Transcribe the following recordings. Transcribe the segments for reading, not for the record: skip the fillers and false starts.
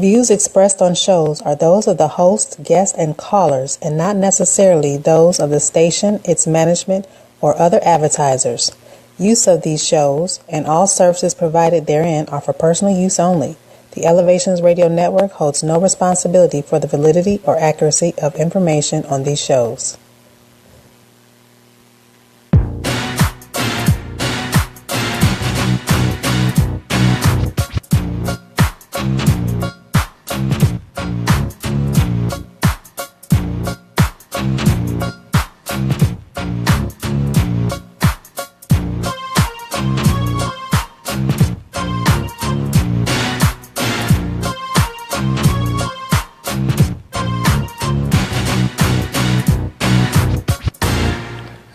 Views expressed on shows are those of the host, guests, and callers, and not necessarily those of the station, its management, or other advertisers. Use of these shows and all services provided therein are for personal use only. The Elevations Radio Network holds no responsibility for the validity or accuracy of information on these shows.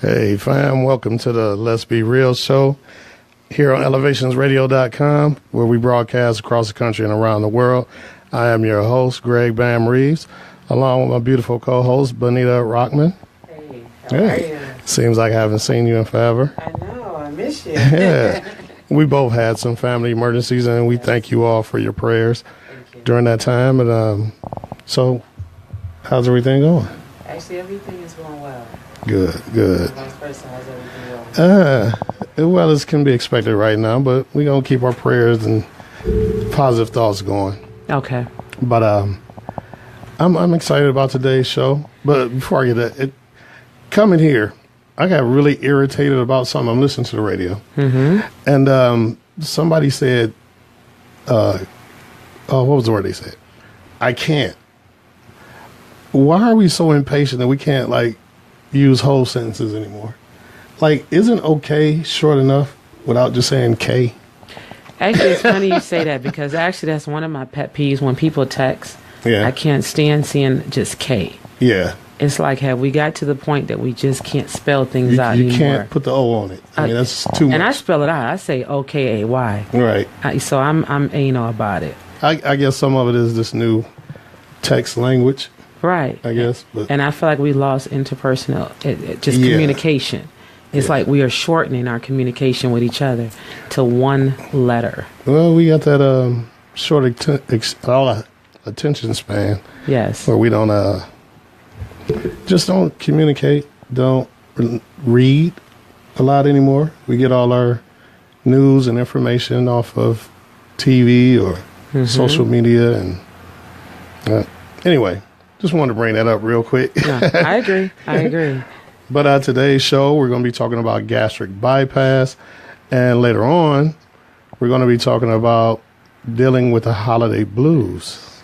Hey fam, welcome to the Let's Be Real show here on elevationsradio.com, where we broadcast across the country and around the world. I am your host, Greg Bam Reeves, along with my beautiful co-host, Bonita Rockman. Hey, how are you? Seems like I haven't seen you in forever. I know, I miss you. Yeah, we both had some family emergencies, and we thank you all for your prayers during that time. And so How's everything going? Actually, everything is going well. Good, good. Vice person, how's everything going? Well as can be expected right now, but we're going to keep our prayers and positive thoughts going. Okay. But I'm excited about today's show. But before I get that, coming here, I got really irritated about something. I'm listening to the radio. Mm-hmm. And somebody said, what was the word they said? I can't. Why are we so impatient that we can't, like, use whole sentences anymore? Like, isn't okay short enough without just saying K? Actually, it's funny you say that because actually that's one of my pet peeves when people text. Yeah. I can't stand seeing just K. Yeah. It's like, have we got to the point that we just can't spell things out You anymore? can't put the O on it. I mean, that's too much. And I spell it out. I say O-K-A-Y. Right. So I'm anal about it. I guess some of it is this new text language. Right. I guess. But and I feel like we lost interpersonal, communication. It's like we are shortening our communication with each other to one letter. Well, we got that short attention span. Yes. Where we don't just don't communicate, don't read a lot anymore. We get all our news and information off of TV or social media, and anyway, just wanted to bring that up real quick. Yeah, I agree. But today's show, we're going to be talking about gastric bypass, and later on, we're going to be talking about dealing with the holiday blues.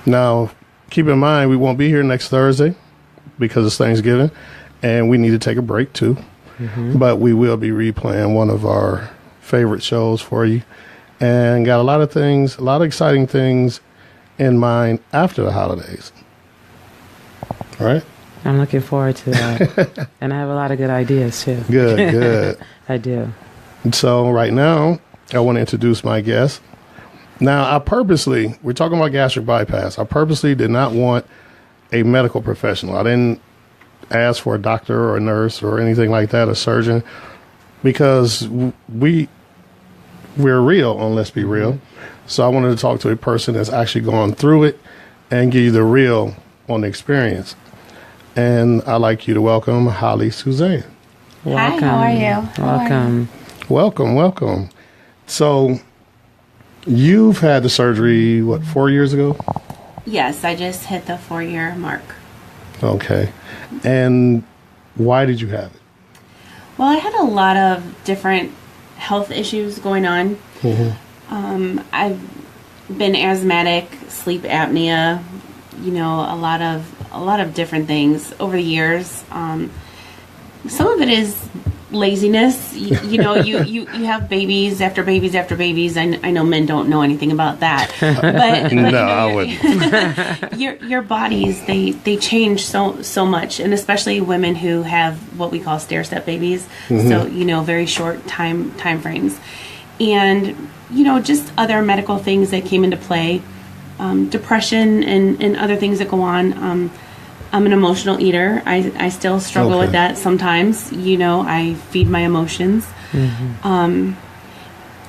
Now, keep in mind, we won't be here next Thursday because it's Thanksgiving, and we need to take a break too. Mm-hmm. But we will be replaying one of our favorite shows for you, and got a lot of exciting things in mind after the holidays. All right? I'm looking forward to that. And I have a lot of good ideas too. Good. I do. So right now, I want to introduce my guest. Now, we're talking about gastric bypass. I purposely did not want a medical professional. I didn't ask for a doctor or a nurse or anything like that, a surgeon, because we're real on Let's Be Real. So I wanted to talk to a person that's actually gone through it and give you the real on the experience. And I'd like you to welcome Holly Suzzane. Hi, how are you? Welcome. So you've had the surgery, 4 years ago? Yes, I just hit the 4-year mark. Okay. And why did you have it? Well, I had a lot of different health issues going on. Mm-hmm. I've been asthmatic, sleep apnea, a lot of different things over the years. Some of it is laziness. You have babies after babies after babies. I know men don't know anything about that, but no, I wouldn't. Your bodies they change so much, and especially women who have what we call stair-step babies. Mm-hmm. So very short time frames, and just other medical things that came into play. Depression and other things that go on. I'm an emotional eater. I still struggle with that sometimes. I feed my emotions. Mm-hmm.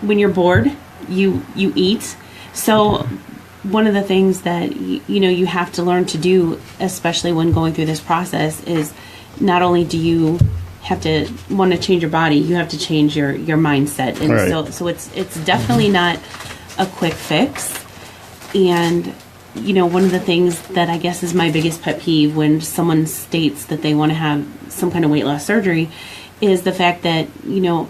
When you're bored, you eat. So one of the things that you have to learn to do, especially when going through this process, is not only do you have to want to change your body, you have to change your mindset. And right. so it's definitely not a quick fix. And, one of the things that I guess is my biggest pet peeve when someone states that they want to have some kind of weight loss surgery is the fact that,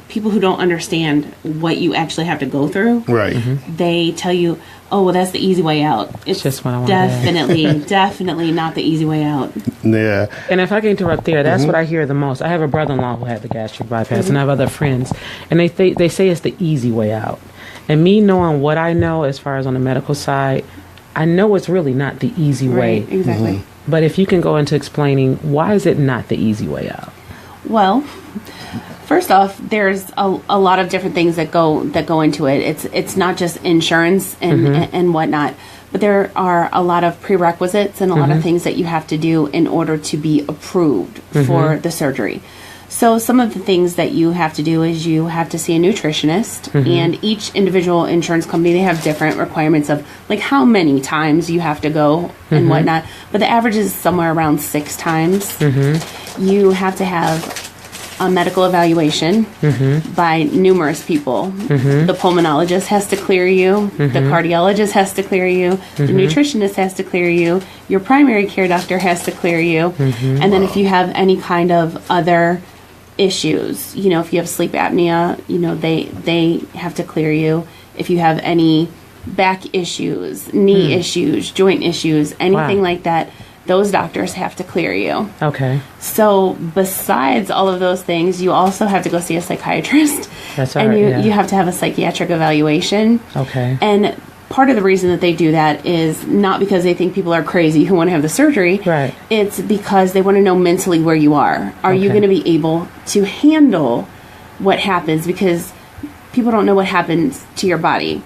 people who don't understand what you actually have to go through, right? Mm-hmm. They tell you, oh, well, that's the easy way out. It's just what I want definitely not the easy way out. Yeah. And if I can interrupt there, that's what I hear the most. I have a brother-in-law who had the gastric bypass, and I have other friends, and they say it's the easy way out. And me knowing what I know as far as on the medical side, I know it's really not the easy way. Right, exactly. Mm-hmm. But if you can go into explaining, why is it not the easy way out? Well, first off, there's a lot of different things that go into it. It's not just insurance and whatnot, but there are a lot of prerequisites and a lot of things that you have to do in order to be approved for the surgery. So some of the things that you have to do is you have to see a nutritionist, and each individual insurance company, they have different requirements of like how many times you have to go and whatnot. But the average is somewhere around 6 times. You have to have a medical evaluation by numerous people. The pulmonologist has to clear you. The cardiologist has to clear you. The nutritionist has to clear you. Your primary care doctor has to clear you. And then if you have any kind of other issues, you know, if you have sleep apnea, you know, they have to clear you. If you have any back issues, knee issues, joint issues, anything like that, those doctors have to clear you. Okay. So besides all of those things, you also have to go see a psychiatrist. That's and right. you have to have a psychiatric evaluation. Okay. And part of the reason that they do that is not because they think people are crazy who want to have the surgery. Right. It's because they want to know mentally where you are. Are you going to be able to handle what happens? Because people don't know what happens to your body.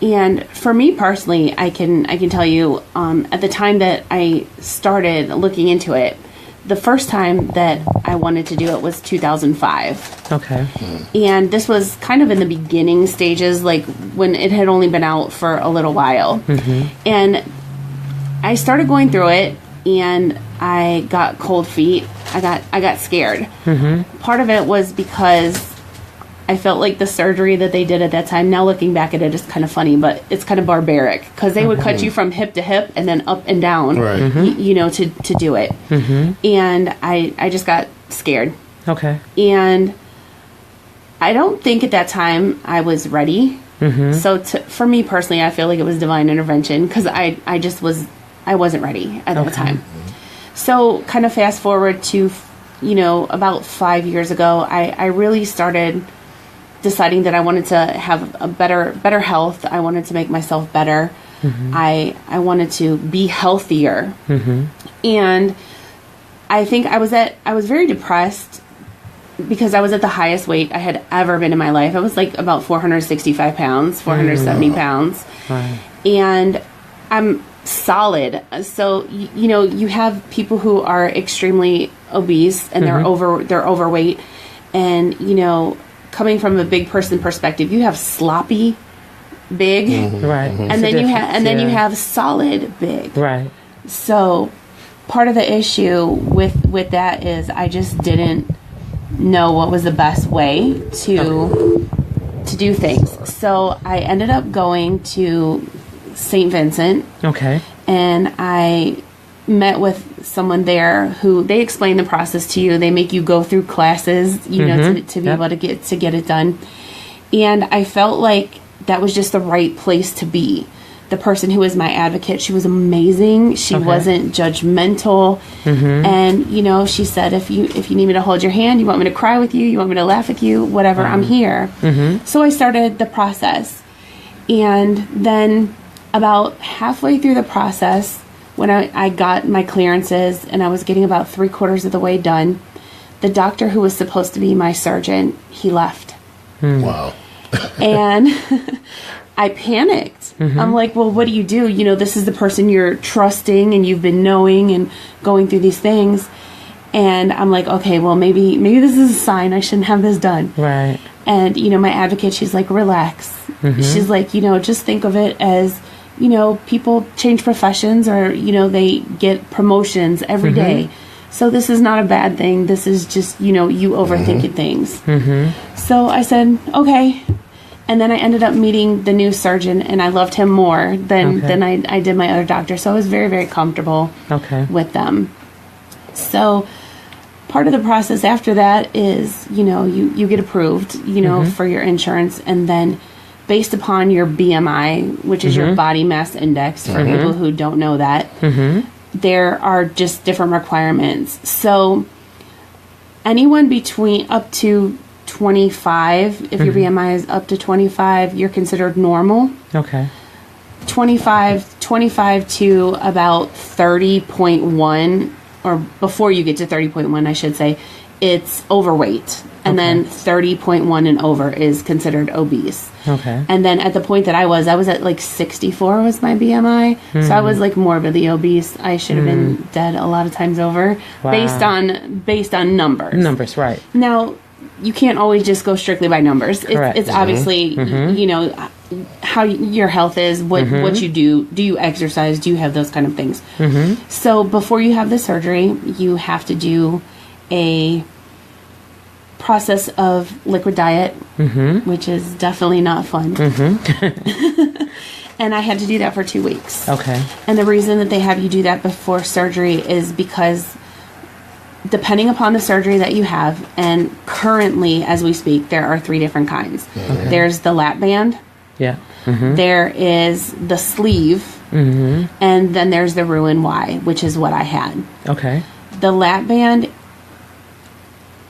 And for me personally, I can tell you, at the time that I started looking into it, the first time that I wanted to do it was 2005. Okay. And this was kind of in the beginning stages, like when it had only been out for a little while. And I started going through it, and I got cold feet. I got scared. Part of it was because I felt like the surgery that they did at that time, now looking back at it, is kind of funny, but it's kind of barbaric because they would cut you from hip to hip and then up and down, you know, to do it. And I just got scared. Okay. And I don't think at that time I was ready. So for me personally, I feel like it was divine intervention because I wasn't ready at that time. So kind of fast forward to, you know, about 5 years ago, I really started deciding that I wanted to have a better health. I wanted to make myself better. I wanted to be healthier. And I think I was very depressed because I was at the highest weight I had ever been in my life. I was like about 465 pounds, 470 pounds. And I'm solid. So, you know, you have people who are extremely obese and they're overweight. And, you know, coming from a big person perspective, you have sloppy big, Right. and then you have solid big, Right. So part of the issue with that is I just didn't know what was the best way to do things. So I ended up going to St. Vincent. Okay. And I met with someone there who they explain the process to you. They make you go through classes, you know, to be able to get it done. And I felt like that was just the right place to be. The person who was my advocate, she was amazing. She wasn't judgmental. And, you know, she said, if you need me to hold your hand, you want me to cry with you, you want me to laugh with you, whatever, I'm here. So I started the process. And then about halfway through the process, when I got my clearances and I was getting about 3/4 of the way done, the doctor who was supposed to be my surgeon, he left. Wow. And I panicked. I'm like, well, what do? You know, this is the person you're trusting and you've been knowing and going through these things. And I'm like, okay, well, maybe this is a sign I shouldn't have this done. Right. And, you know, my advocate, she's like, relax. She's like, you know, just think of it as, you know, people change professions or, you know, they get promotions every day. So this is not a bad thing. This is just, you know, you overthinking things. So I said, okay. And then I ended up meeting the new surgeon, and I loved him more than I did my other doctor. So I was very, very comfortable with them. So part of the process after that is, you know, you get approved, you know, for your insurance, and then based upon your BMI, which is your body mass index, for people who don't know that, there are just different requirements. So anyone between up to 25, if your BMI is up to 25, you're considered normal. Okay. 25 to about 30.1, or before you get to 30.1, I should say, it's overweight. and then 30.1 and over is considered obese. Okay. And then at the point that I was at like 64 was my BMI. So I was like morbidly obese. I should have been dead a lot of times over. Wow. based on numbers. Numbers, right. Now, you can't always just go strictly by numbers. Correct. It's obviously, you know, how your health is, what you do you exercise, do you have those kind of things. So before you have the surgery, you have to do a process of liquid diet, which is definitely not fun. And I had to do that for 2 weeks. Okay. And the reason that they have you do that before surgery is because depending upon the surgery that you have, and currently as we speak, there are 3 different kinds. There's the lap band, Yeah. there is the sleeve, and then there's the Roux-en-Y, which is what I had. Okay. The lap band,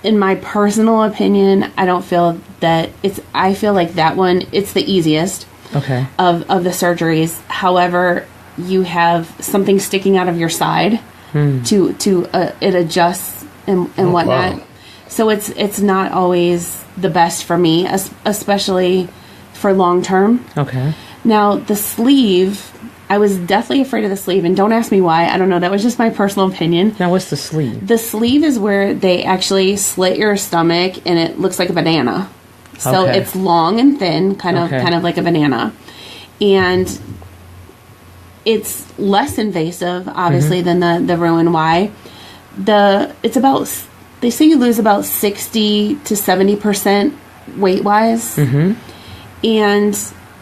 in my personal opinion, I don't feel that I feel like that one, it's the easiest Okay. of the surgeries. However, you have something sticking out of your side to it adjusts and whatnot. Wow. So it's not always the best for me, especially for long term. Okay. Now the sleeve, I was deathly afraid of the sleeve, and don't ask me why. I don't know. That was just my personal opinion. Now, what's the sleeve? The sleeve is where they actually slit your stomach, and it looks like a banana. So Okay. it's long and thin, kind of like a banana, and it's less invasive, obviously, than the Roux-en-Y. It's about, they say you lose about 60 to 70% weight wise, and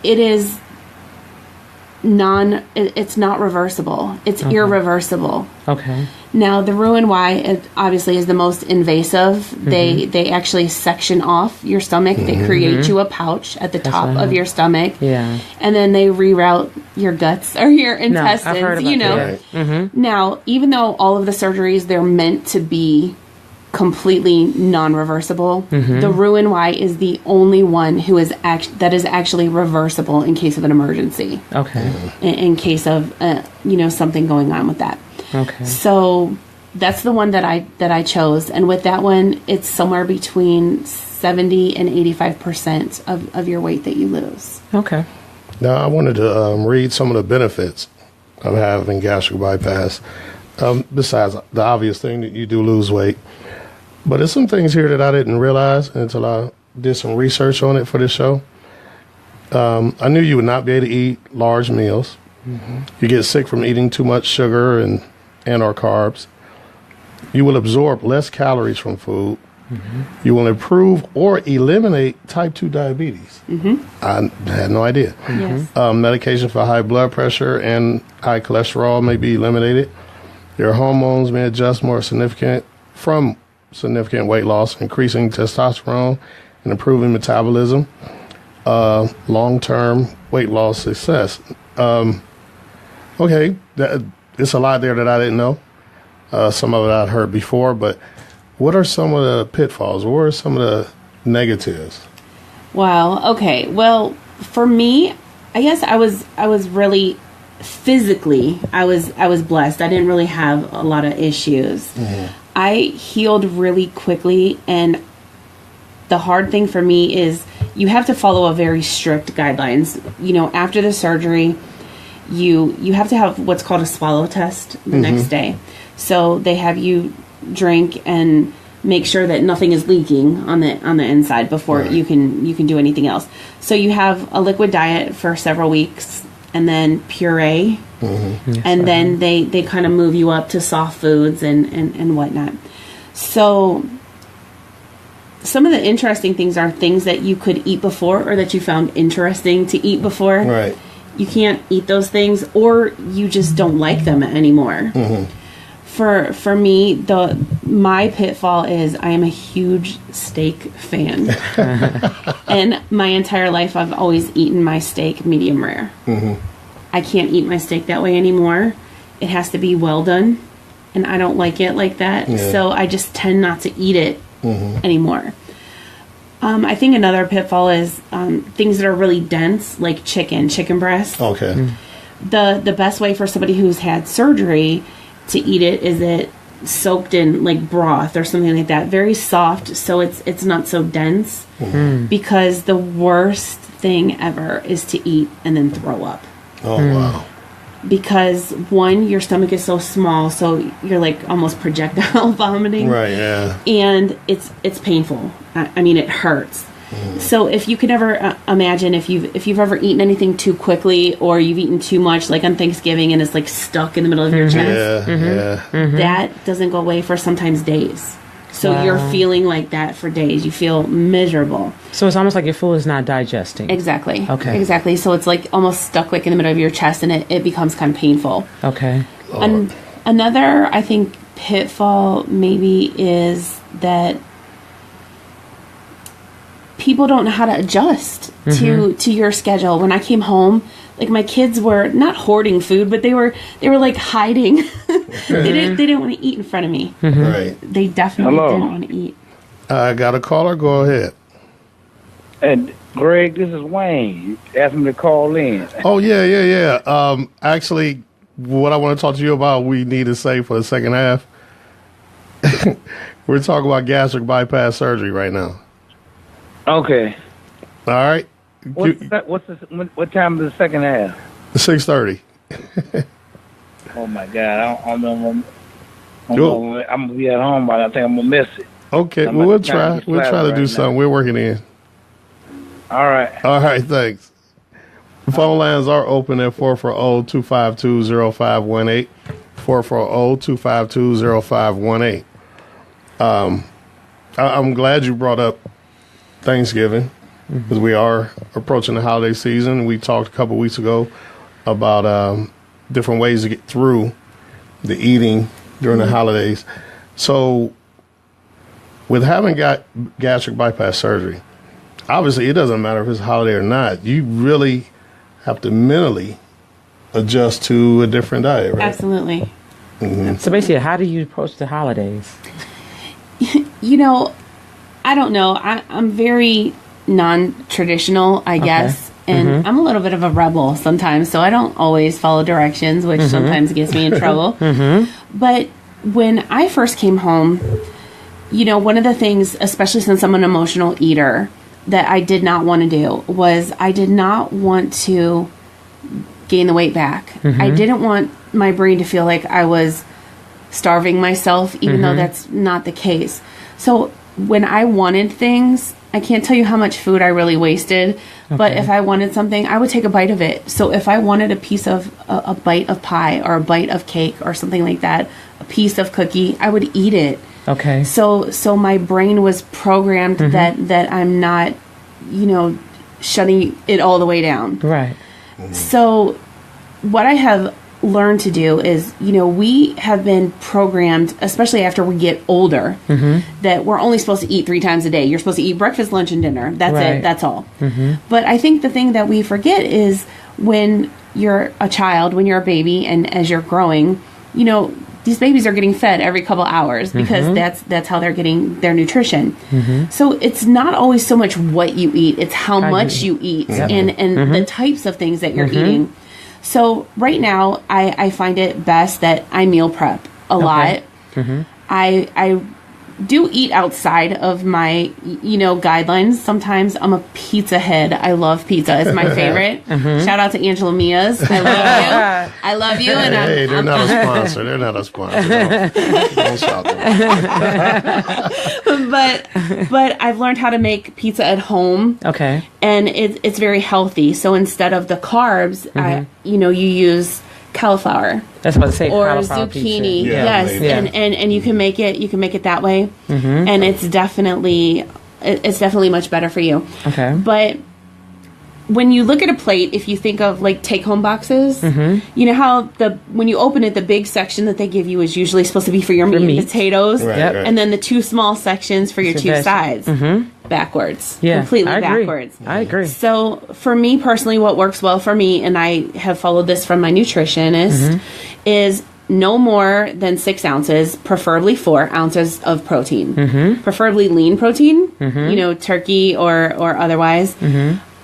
it is it's not reversible. It's irreversible. Okay. Now, the Roux-en-Y, it obviously is the most invasive. They actually section off your stomach. They create you a pouch at the top of your stomach. Yeah. And then they reroute your guts or your intestines, I've heard about you know. Right. Now, even though all of the surgeries, they're meant to be completely non-reversible, the Roux-en-Y is the only one who is that is actually reversible in case of an emergency. Okay. In case of, something going on with that. Okay. So that's the one that I chose, and with that one, it's somewhere between 70 and 85% of your weight that you lose. Okay. Now, I wanted to read some of the benefits of having gastric bypass, besides the obvious thing that you do lose weight. But there's some things here that I didn't realize until I did some research on it for this show. I knew you would not be able to eat large meals. You get sick from eating too much sugar and or carbs. You will absorb less calories from food. You will improve or eliminate type 2 diabetes. I had no idea. Yes. Medication for high blood pressure and high cholesterol may be eliminated. Your hormones may adjust more significant weight loss, increasing testosterone and improving metabolism. Long-term weight loss success. Okay, it's a lot there that I didn't know. Some of it I'd heard before, but what are some of the pitfalls? What are some of the negatives? Wow. Okay. Well, for me, I guess I was really physically, I was blessed. I didn't really have a lot of issues. I healed really quickly, and the hard thing for me is you have to follow a very strict guidelines. You know, after the surgery, you have to have what's called a swallow test the next day. So they have you drink and make sure that nothing is leaking on the inside before you can do anything else. So you have a liquid diet for several weeks, and then puree, and then they kind of move you up to soft foods and whatnot. So some of the interesting things are things that you could eat before, or that you found interesting to eat before. Right. You can't eat those things, or you just don't like them anymore. For me, my pitfall is I am a huge steak fan. And my entire life, I've always eaten my steak medium rare. I can't eat my steak that way anymore. It has to be well done, and I don't like it like that. Yeah. So I just tend not to eat it anymore. I think another pitfall is things that are really dense, like chicken breast. Okay. The best way for somebody who's had surgery to eat it is that soaked in like broth or something like that. Very soft, so it's not so dense. Because the worst thing ever is to eat and then throw up. Oh wow. Because one, your stomach is so small, so you're like almost projectile vomiting. Right, yeah. And it's painful. I mean, it hurts. So if you could ever imagine if you've ever eaten anything too quickly, or you've eaten too much, like on Thanksgiving, and it's like stuck in the middle of your chest, that doesn't go away for sometimes days. So you're feeling like that for days. You feel miserable. So it's almost like your food is not digesting. Exactly. Okay. Exactly. So it's like almost stuck like in the middle of your chest, and it becomes kind of painful. Okay. And another, I think, pitfall maybe is that people don't know how to adjust to your schedule. When I came home, like my kids were not hoarding food, but they were like hiding. They didn't want to eat in front of me. Right. They definitely didn't want to eat. I got a caller. Go ahead. And Greg, this is Wayne. You asked me to call in. Oh yeah. Actually, what I want to talk to you about, we need to say for the second half. We're talking about gastric bypass surgery right now. Okay. All right. What time is the second half? 6:30. Oh my God! I'm gonna be at home, but I think I'm gonna miss it. Okay, well, we'll try. We'll try to do something. We're working in. All right. All right, thanks. The phone lines are open at 440-252-0518. 440-252-0518. I'm glad you brought up Thanksgiving, because we are approaching the holiday season. We talked a couple weeks ago about different ways to get through the eating during the holidays. So with having got gastric bypass surgery, obviously it doesn't matter if it's a holiday or not. You really have to mentally adjust to a different diet, right? Absolutely. So basically, how do you approach the holidays? I don't know. I'm very non-traditional, I guess. And I'm a little bit of a rebel sometimes, so I don't always follow directions, which sometimes gets me in trouble. But when I first came home, one of the things, especially since I'm an emotional eater, that I did not want to do was I did not want to gain the weight back. I didn't want my brain to feel like I was starving myself, even though that's not the case. So when I wanted things, I can't tell you how much food I really wasted, but if I wanted something, I would take a bite of it. So if I wanted a piece of a bite of pie or a bite of cake or something like that, a piece of cookie, I would eat it. Okay. So my brain was programmed that I'm not, shutting it all the way down. Right. So what I have learned to do is, we have been programmed, especially after we get older, that we're only supposed to eat 3 times a day. You're supposed to eat breakfast, lunch, and dinner. That's it. That's all. But I think the thing that we forget is when you're a child, when you're a baby, and as you're growing, these babies are getting fed every couple hours because that's how they're getting their nutrition. So it's not always so much what you eat, it's how much you eat and the types of things that you're eating. So right now, I find it best that I meal prep a lot. I do eat outside of my, guidelines. Sometimes I'm a pizza head. I love pizza. It's my favorite. Shout out to Angela Mia's. I love you. I love you. And Hey, they're not a sponsor. They're not a sponsor. Don't shout them. But I've learned how to make pizza at home. Okay. And it's very healthy. So instead of the carbs, you use cauliflower. That's what I say. Or cauliflower zucchini. pizza. Yes. Yeah. And you can make it that way. And it's definitely much better for you. Okay. But when you look at a plate, if you think of like take-home boxes, you know how when you open it, the big section that they give you is usually supposed to be for your meat and potatoes, Right, Yep. right. and then the 2 small sections for your 2 sides. Backwards. Yeah, Completely I agree. backwards. I agree. So for me personally, what works well for me, and I have followed this from my nutritionist, is no more than 6 ounces, preferably 4 ounces of protein. Preferably lean protein, turkey or otherwise.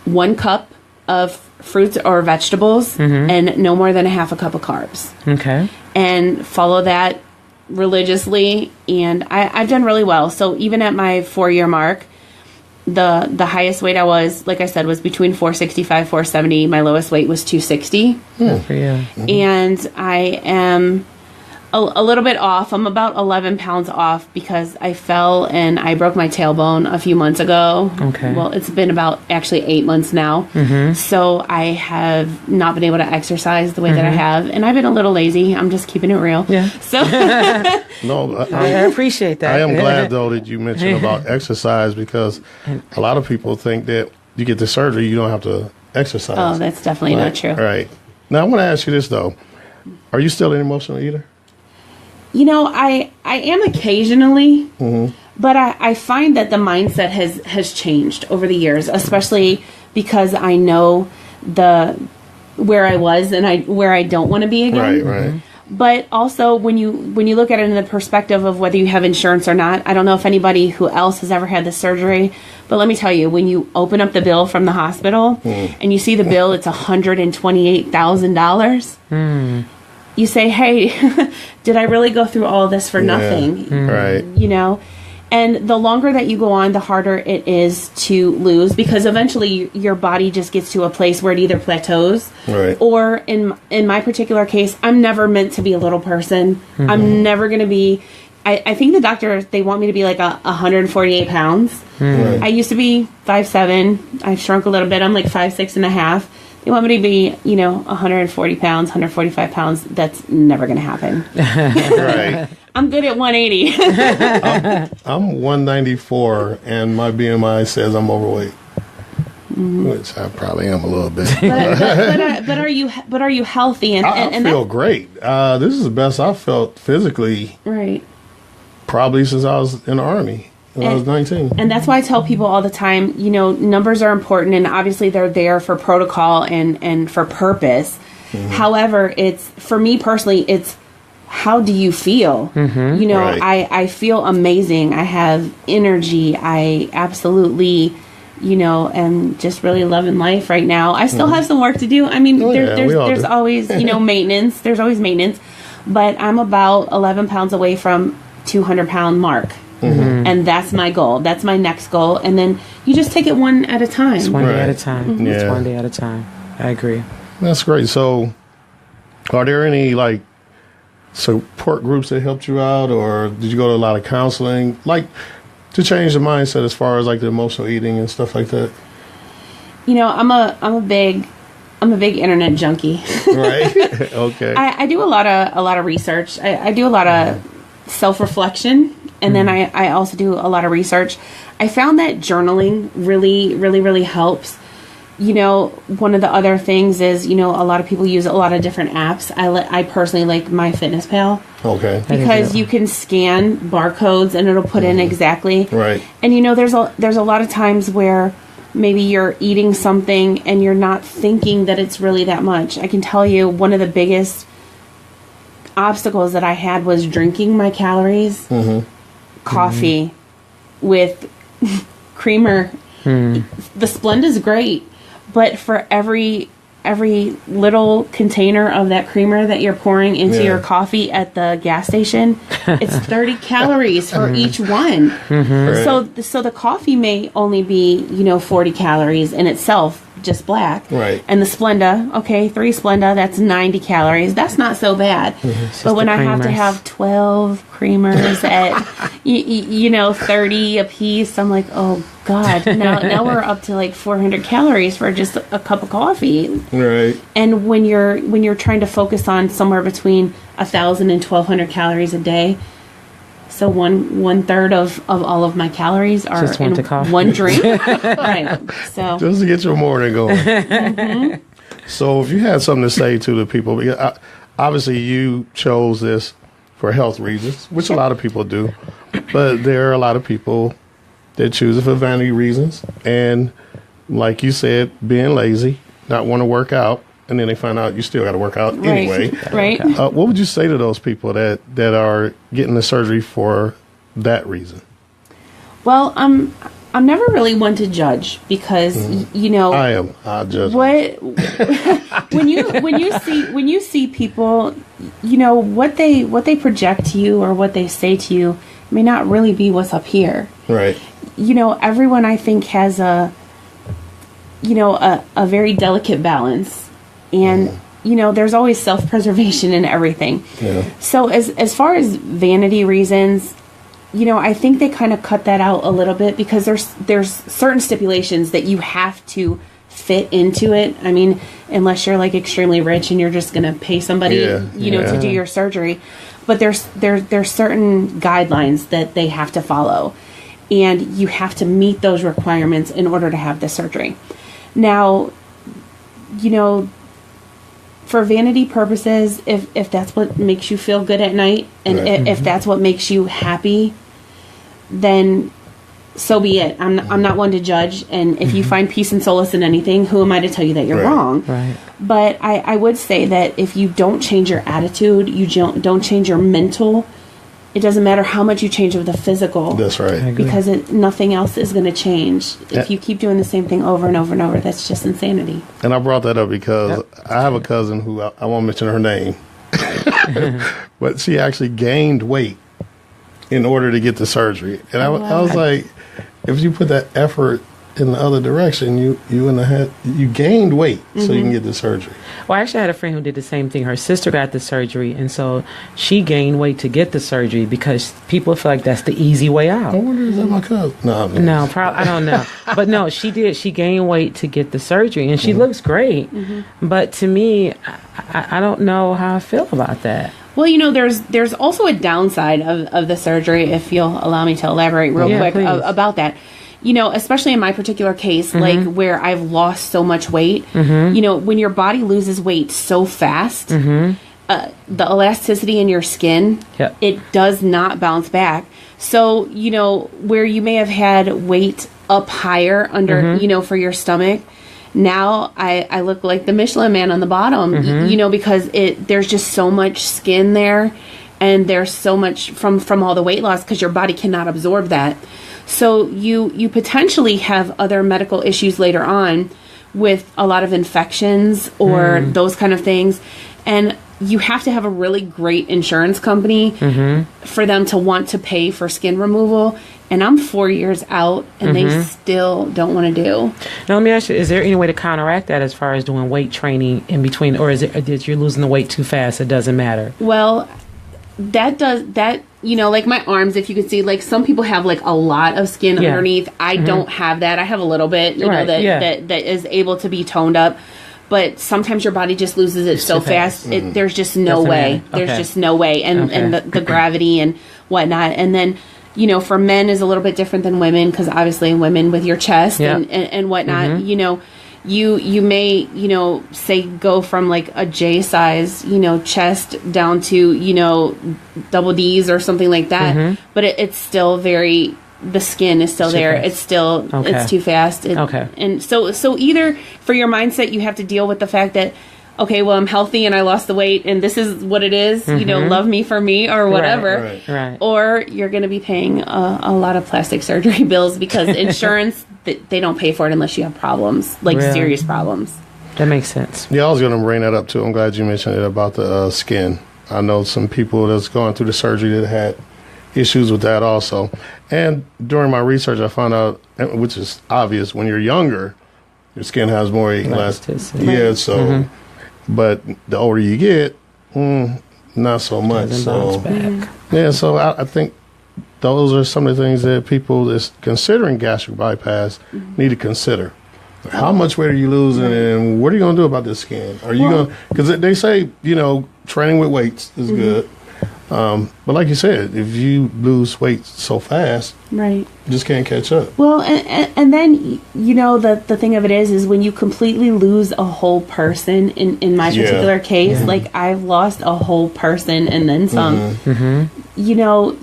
1 cup of fruits or vegetables, and no more than a half a cup of carbs. Okay. And follow that religiously, and I've done really well. So even at my 4-year mark, the highest weight I was, like I said, was between 465, 470. My lowest weight was 260. And I am a little bit off. I'm about 11 pounds off because I fell and I broke my tailbone a few months ago. Okay. Well, it's been about actually 8 months now. So I have not been able to exercise the way that I have. And I've been a little lazy. I'm just keeping it real. Yeah. So No, I appreciate that. I am glad though that you mentioned about exercise, because a lot of people think that you get the surgery, you don't have to exercise. oh, that's definitely not true. Right. Now I want to ask you this though: are you still an emotional eater? You know, I am occasionally, but I find that the mindset has changed over the years, especially because I know where I was and where I don't want to be again. Right. But also when you look at it in the perspective of whether you have insurance or not, I don't know if anybody who else has ever had the surgery, but let me tell you, when you open up the bill from the hospital and you see the bill, it's $128,000. You say, hey, did I really go through all of this for nothing? Right. You know? And the longer that you go on, the harder it is to lose, because eventually your body just gets to a place where it either plateaus or in my particular case, I'm never meant to be a little person. I'm never going to be, I think the doctor, they want me to be like 148 pounds. I used to be 5'7". I've shrunk a little bit. I'm like 5'6" and a half. They want me to be, 140 pounds, 145 pounds. That's never going to happen. Right. I'm good at 180. I'm 194, and my BMI says I'm overweight, which I probably am a little bit. but are you healthy? I feel great. This is the best I've felt physically, right? Probably since I was in the Army. When I was 19. And that's why I tell people all the time, numbers are important, and obviously they're there for protocol and for purpose. However, for me personally, it's how do you feel? I feel amazing. I have energy. I absolutely, am just really loving life right now. I still have some work to do. I mean, there's always, maintenance. There's always maintenance. But I'm about 11 pounds away from 200-pound mark. And that's my goal. That's my next goal. And then you just take it one at a time. It's one day at a time. It's one day at a time. I agree. That's great. So are there any support groups that helped you out, or did you go to a lot of counseling, to change the mindset as far as the emotional eating and stuff like that? I'm a big internet junkie. Right. Okay. I do a lot of research. I do a lot of self-reflection. And then I also do a lot of research. I found that journaling really, really, really helps. One of the other things is, a lot of people use a lot of different apps. I personally like MyFitnessPal. Okay. Because you can scan barcodes and it'll put in exactly. Right. And there's a lot of times where maybe you're eating something and you're not thinking that it's really that much. I can tell you one of the biggest obstacles that I had was drinking my calories. Coffee with creamer. The Splenda's great, but for every little container of that creamer that you're pouring into your coffee at the gas station, it's 30 calories for each one. So the coffee may only be 40 calories in itself, just black. Right. And the Splenda, 3 Splenda, that's 90 calories. That's not so bad. But when I have to have 12 creamers at 30 a piece, I'm like, oh God, now we're up to 400 calories for just a cup of coffee. Right. And when you're trying to focus on somewhere between 1,000 and 1,200 calories a day, so one third of all of my calories are just in one drink. Right. So just to get your morning going. So if you had something to say to the people, because obviously you chose this for health reasons, which a lot of people do, but there are a lot of people that choose it for vanity reasons, and like you said, being lazy, not want to work out, and then they find out you still got to work out anyway. Right. What would you say to those people that are getting the surgery for that reason? Well, I'm I'm never really one to judge because you know I am. I judge. what when you see people, you know what they project to you or what they say to you may not really be what's up here. Right. You know, everyone I think has a very delicate balance, and you know, there's always self-preservation in everything. Yeah. So as far as vanity reasons, you know, I think they kind of cut that out a little bit because there's certain stipulations that you have to fit into it. I mean, unless you're like extremely rich and you're just going to pay somebody, to do your surgery. But there's certain guidelines that they have to follow, and you have to meet those requirements in order to have the surgery. Now, you know, for vanity purposes, if that's what makes you feel good at night, and if that's what makes you happy, then so be it. I'm not one to judge, and if you find peace and solace in anything, who am I to tell you that you're wrong? Right. But I would say that if you don't change your attitude, you don't change your mental, it doesn't matter how much you change of the physical. That's right. Because nothing else is going to change. If you keep doing the same thing over and over and over, that's just insanity. And I brought that up because I have a cousin who, I won't mention her name, but she actually gained weight in order to get the surgery. And I was like, if you put that effort in the other direction, you gained weight so you can get the surgery. Well, I actually had a friend who did the same thing. Her sister got the surgery, and so she gained weight to get the surgery because people feel like that's the easy way out. I wonder is that my cousin? No, I don't know. But no, she did. She gained weight to get the surgery, and she looks great. But to me, I don't know how I feel about that. Well, you know, there's also a downside of the surgery, if you'll allow me to elaborate real quick about that. You know, especially in my particular case, like where I've lost so much weight, you know, when your body loses weight so fast, the elasticity in your skin, it does not bounce back. So, you know, where you may have had weight up higher under, you know, for your stomach, now I look like the Michelin Man on the bottom, you know, because there's just so much skin there, and there's so much from all the weight loss because your body cannot absorb that. So you potentially have other medical issues later on with a lot of infections or those kind of things. And you have to have a really great insurance company for them to want to pay for skin removal. And I'm 4 years out, and they still don't want to do. Now, let me ask you, is there any way to counteract that as far as doing weight training in between? Or is it that you're losing the weight too fast, it doesn't matter? Well, that you know, like my arms, if you could see, like some people have like a lot of skin underneath. I don't have that. I have a little bit, you know, that is able to be toned up. But sometimes your body just loses it so fast. There's just no way. There's just no way. And the gravity and whatnot. And then, you know, for men is a little bit different than women, because obviously women with your chest and whatnot, you know, you may, you know, say go from like a J size, you know, chest down to, you know, double D's or something like that. But it's still the skin is still there. It's still, it's too fast. And so either for your mindset, you have to deal with the fact that, okay, well, I'm healthy and I lost the weight and this is what it is, you know, love me for me or whatever. Right. Or you're going to be paying a lot of plastic surgery bills because insurance, they don't pay for it unless you have problems, like serious problems. That makes sense. Yeah, I was going to bring that up too. I'm glad you mentioned it about the skin. I know some people that's going through the surgery that had issues with that also. And during my research, I found out, which is obvious, when you're younger, your skin has more elasticity. Yeah, so, but the older you get, not so much. So, yeah, so I think those are some of the things that people that's considering gastric bypass need to consider. How much weight are you losing, and what are you going to do about this skin? Are you going to, because they say, you know, training with weights is good. But like you said, if you lose weight so fast, you just can't catch up. Well, and then, you know, the thing of it is when you completely lose a whole person, in my particular case, like I've lost a whole person and then some, you know,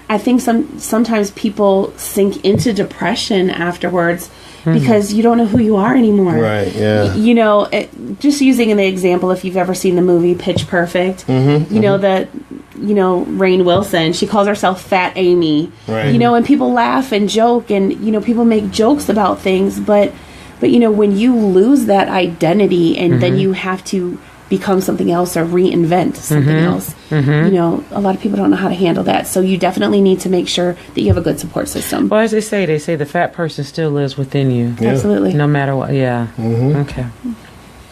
I think sometimes people sink into depression afterwards because you don't know who you are anymore. Right, yeah. You know, just using an example, if you've ever seen the movie Pitch Perfect, you know, that, Rainn Wilson. She calls herself Fat Amy. Right. And people laugh and joke, and people make jokes about things, but when you lose that identity and then you have to become something else or reinvent something else, a lot of people don't know how to handle that. So you definitely need to make sure that you have a good support system. Well, as they say the fat person still lives within you. Yeah. Absolutely. No matter what. Yeah. Okay.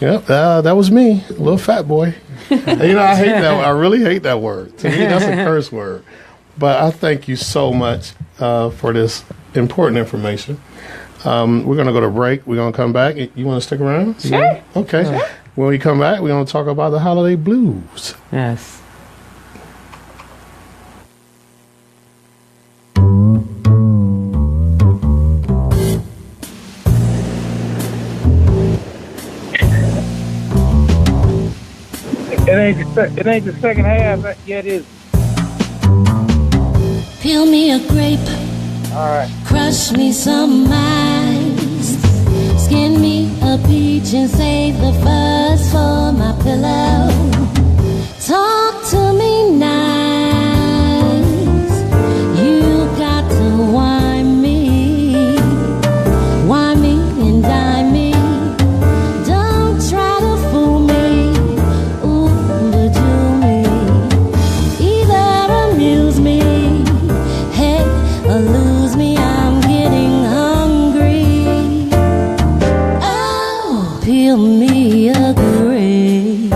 Yep, that was me, little fat boy. I hate that. I really hate that word. To me, that's a curse word. But I thank you so much for this important information. We're going to go to break. We're going to come back. You want to stick around? Sure. Yeah? Okay. Sure. When we come back, we're going to talk about the holiday blues. Yes. It ain't the second half yet, is it? Peel me a grape, All right. crush me some ice, skin me a peach and save the fuzz for my pillow. Talk to me nice, you got to wine me and dine me. Don't try to fool me, ooh, but do me. Either amuse me, hey, or lose me, I'm getting hungry. Oh, peel me a grape.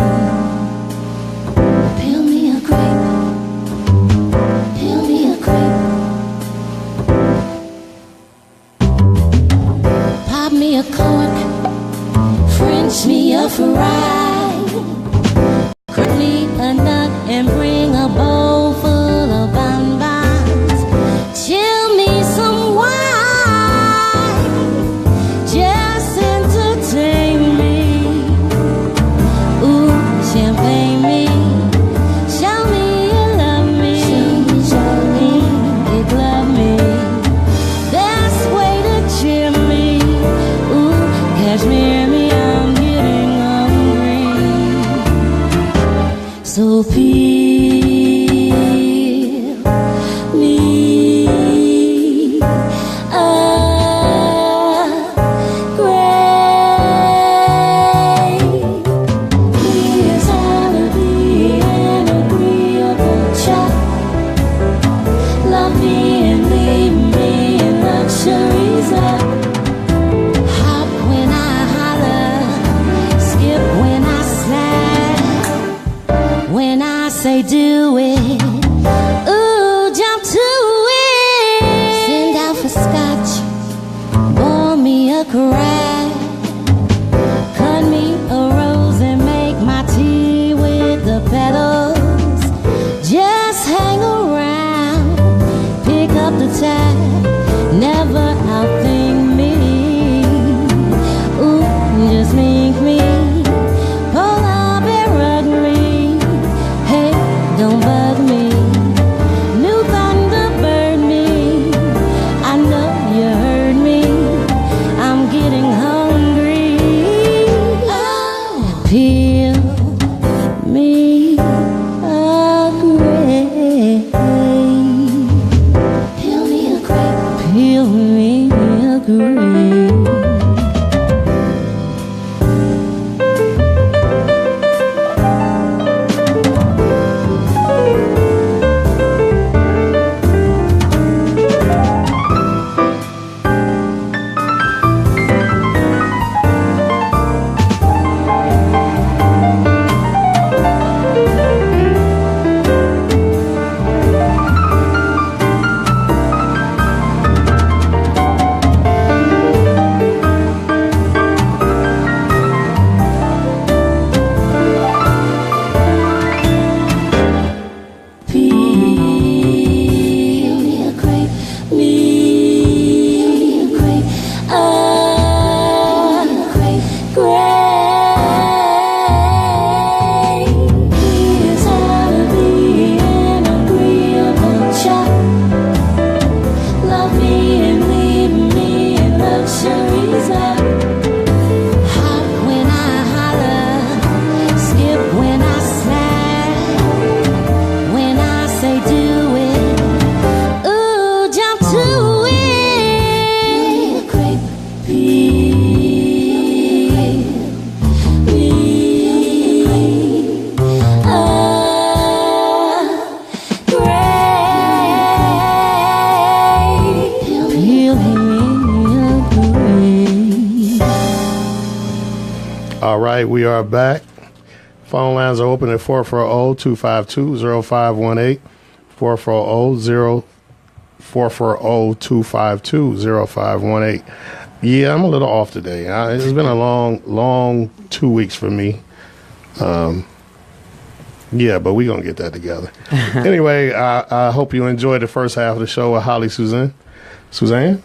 Peel me a grape. Peel me a grape. Pop me a cork. French me a fry. Crack me a nut and bring a bowl full of bonbons. Chill me some wine. Just entertain me. Ooh, champagne me. Show me you love me. Show me you love me. Best way to cheer me. Ooh, cashmere me, I'm getting hungry. So peel me a grape. Here's how to be an agreeable chap. Love me and leave me in luxury's lap. Hop when I holler, skip when I snap. When I say do it, ooh, jump to it. Send out for scotch, pour me a crack. Cut me a rose and make my tea with the petals. Just hang around, pick up the tab, never outthink me. Ooh, just make me pull up and rug me. Hey, don't bug me. All right, we are back. Phone lines are open at 440-252-0518, 440-252-0518. Yeah, I'm a little off today. It's been a long 2 weeks for me. Yeah, but we're going to get that together. Anyway, I hope you enjoyed the first half of the show with Holly Suzzane. Suzanne?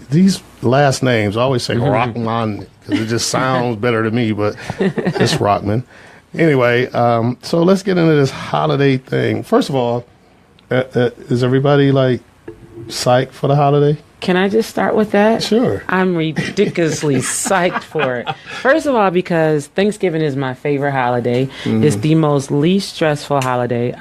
These last names, I always say Rockman because it just sounds better to me, but it's Rockman. Anyway, so let's get into this holiday thing. First of all, is everybody like psyched for the holiday? Can I just start with that? Sure. I'm ridiculously psyched for it. First of all, because Thanksgiving is my favorite holiday. Mm-hmm. It's the most least stressful holiday.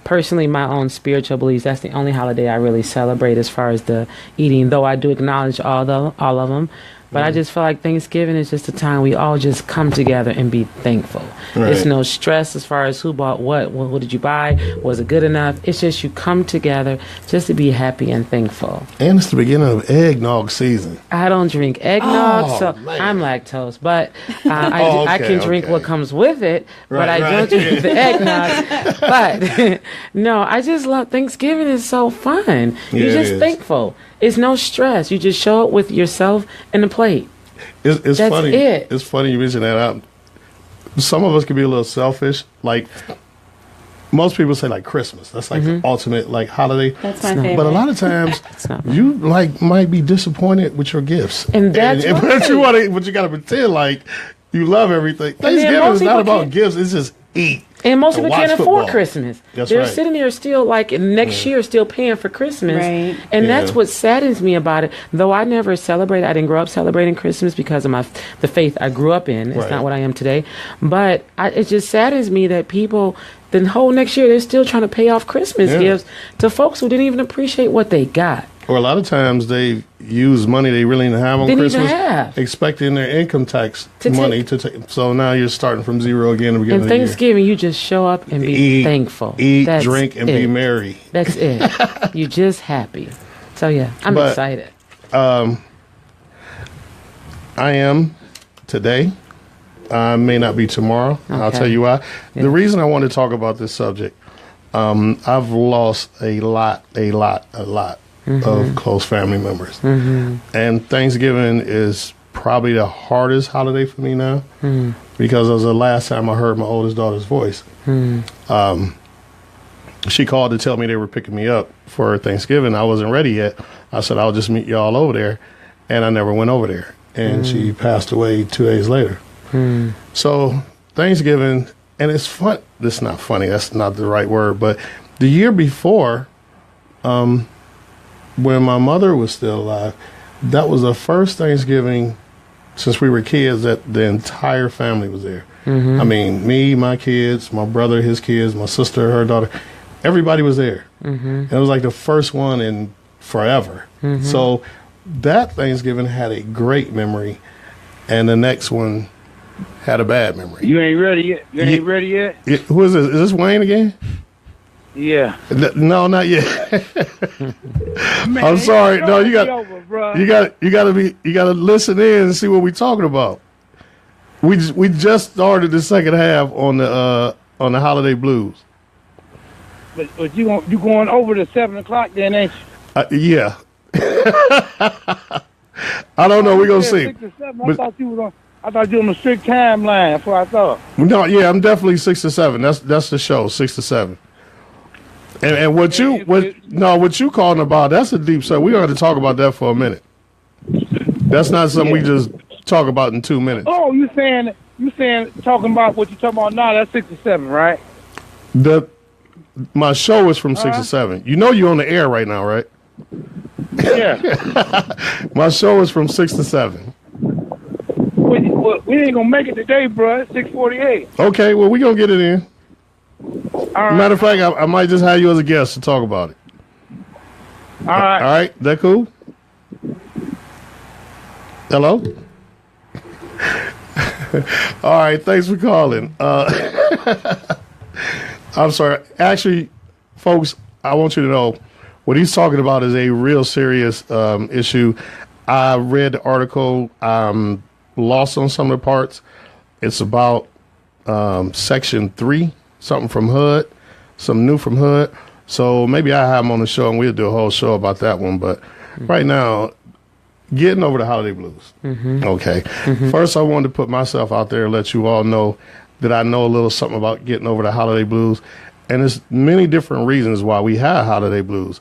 Personally, my own spiritual beliefs, that's the only holiday I really celebrate as far as the eating, though I do acknowledge all of them. But I just feel like Thanksgiving is just a time we all just come together and be thankful. Right. It's no stress as far as who bought what did you buy, was it good enough? It's just you come together just to be happy and thankful. And it's the beginning of eggnog season. I don't drink eggnog, so man. I'm lactose, but I can drink what comes with it, but I don't drink the eggnog. But no, I just love Thanksgiving. Is so fun. You're just thankful. It's no stress. You just show up with yourself and the plate. It's That's funny. It. It's funny you mention that. Some of us can be a little selfish. Like most people say, like Christmas. That's like the ultimate like holiday. That's my favorite. But a lot of times, you like might be disappointed with your gifts, and that's but you got to pretend like you love everything. Thanksgiving is not about gifts. It's just eat. And most people can't afford Christmas. They're right. sitting there still like next year still paying for Christmas. Right. And that's what saddens me about it. Though I never celebrated, I didn't grow up celebrating Christmas because of the faith I grew up in. It's not what I am today. But it just saddens me that people, the whole next year, they're still trying to pay off Christmas gifts to folks who didn't even appreciate what they got. Or a lot of times they use money they really didn't have on Christmas, expecting their income tax money to take. So now you're starting from zero again. At the beginning of Thanksgiving, you just show up and be thankful. Eat, drink, and be merry. That's it. You're just happy. So yeah, I'm excited. I am today. I may not be tomorrow. Okay. I'll tell you why. Yeah. The reason I want to talk about this subject, I've lost a lot of close family members. And Thanksgiving is probably the hardest holiday for me now because it was the last time I heard my oldest daughter's voice. She called to tell me they were picking me up for Thanksgiving. I wasn't ready yet. I said, I'll just meet y'all over there. And I never went over there. And she passed away 2 days later. So Thanksgiving, and it's fun. It's not funny. That's not the right word. But the year before, when my mother was still alive, that was the first Thanksgiving since we were kids that the entire family was there. I mean, me, my kids, my brother, his kids, my sister, her daughter, everybody was there. And it was like the first one in forever. So that Thanksgiving had a great memory, and the next one had a bad memory. You ain't ready yet? You ain't ready yet? Who is this? Is this Wayne again? Yeah. No, not yet. Man, I'm sorry. No, you gotta listen in and see what we're talking about. We just started the second half on the holiday blues. But you going over to 7 o'clock then, ain't you? Yeah. I don't know. We're gonna see. 6 to 7. I thought you was on a strict timeline. That's what I thought. No, yeah, I'm definitely 6 to 7. That's the show, 6 to 7. And what you calling about? That's a deep subject. We're going to talk about that for a minute. That's not something we just talk about in 2 minutes. Oh, you saying talking about what you talking about now? That's 6 to 7, right? My show is from 6 to 7. You know you're on the air right now, right? Yeah. My show is from 6 to 7. We ain't gonna make it today, bro. It's 6:48. Okay, well, we gonna get it in. All right. Matter of fact, I might just have you as a guest to talk about it. All right. All right, that cool? Hello? All right, thanks for calling. I'm sorry. Actually, folks, I want you to know what he's talking about is a real serious issue. I read the article. lost on some of the parts. It's about section 3, something from Hood, some new from Hood. So maybe I have them on the show and we'll do a whole show about that one. But right now, getting over the holiday blues. Okay. First, I wanted to put myself out there and let you all know that I know a little something about getting over the holiday blues. And there's many different reasons why we have holiday blues.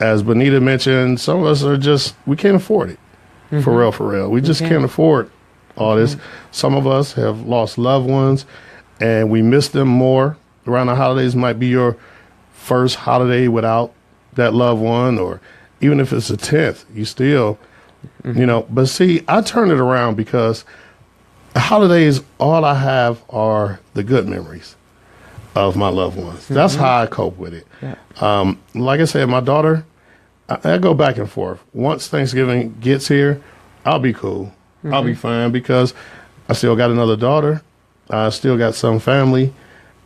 As Benita mentioned, some of us are just, we can't afford it. For real. We just can't afford all this. Some of us have lost loved ones and we miss them more. Around the holidays might be your first holiday without that loved one, or even if it's the 10th, you still, you know. But see, I turn it around because the holidays, all I have are the good memories of my loved ones. That's how I cope with it. Like I said, my daughter, I go back and forth. Once Thanksgiving gets here, I'll be cool. I'll be fine because I still got another daughter. I still got some family,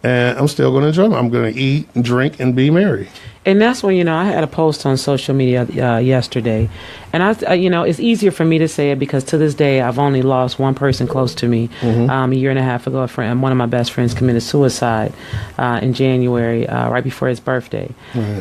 and I'm still going to enjoy them. I'm going to eat and drink and be merry. And that's when, I had a post on social media yesterday. And, it's easier for me to say it because to this day, I've only lost one person close to me. A year and a half ago, one of my best friends committed suicide in January, right before his birthday.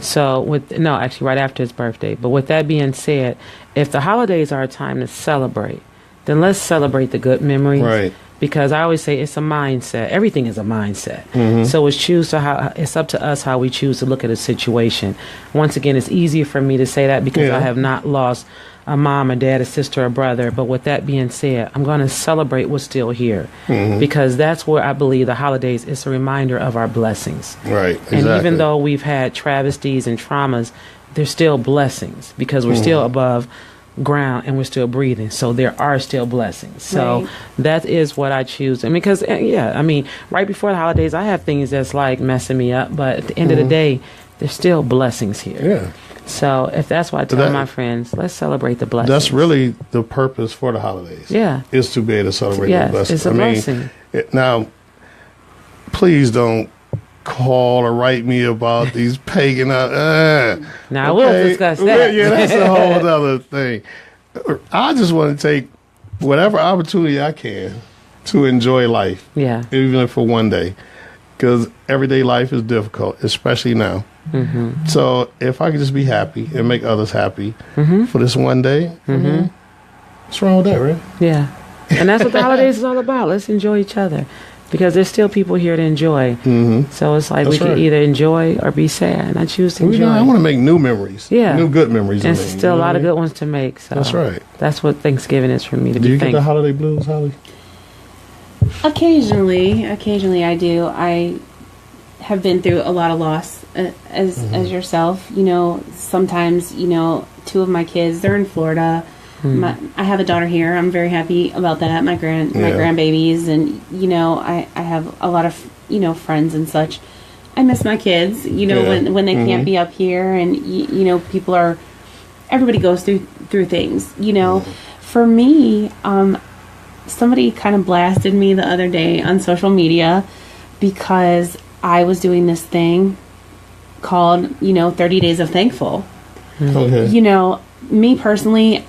So, actually right after his birthday. But with that being said, if the holidays are a time to celebrate, then let's celebrate the good memories. Right. Because I always say it's a mindset. Everything is a mindset. So it's up to us how we choose to look at a situation. Once again, it's easier for me to say that because I have not lost a mom, a dad, a sister, a brother. But with that being said, I'm going to celebrate what's still here because that's where I believe the holidays is a reminder of our blessings. Right. Exactly. And even though we've had travesties and traumas, there's still blessings because we're still above ground and we're still breathing, so there are still blessings. So that is what I choose. Because right before the holidays I have things that's like messing me up, but at the end of the day there's still blessings here. So if that's what I tell my friends, let's celebrate the blessings. That's really the purpose for the holidays. Is to be able to celebrate the blessings. It's a blessing. Now please don't call or write me about these pagan. Now we'll discuss that. Yeah, that's a whole other thing. I just want to take whatever opportunity I can to enjoy life. Even if for one day, because everyday life is difficult, especially now. So if I could just be happy and make others happy for this one day, what's wrong with that, right? And that's what the holidays is all about. Let's enjoy each other. Because there's still people here to enjoy. So it's like we can either enjoy or be sad. And I choose to enjoy. I want to make new memories. New good memories. And still a lot of good ones to make. So that's right. That's what Thanksgiving is for me, to do be you thankful. Get the holiday blues, Holly? Occasionally I do. I have been through a lot of loss as yourself. Sometimes, 2 of my kids, they're in Florida. I have a daughter here. I'm very happy about that. My grandbabies, and I have a lot of friends and such. I miss my kids. When they can't be up here, and everybody goes through things. For me, somebody kind of blasted me the other day on social media because I was doing this thing called 30 Days of Thankful. Me personally,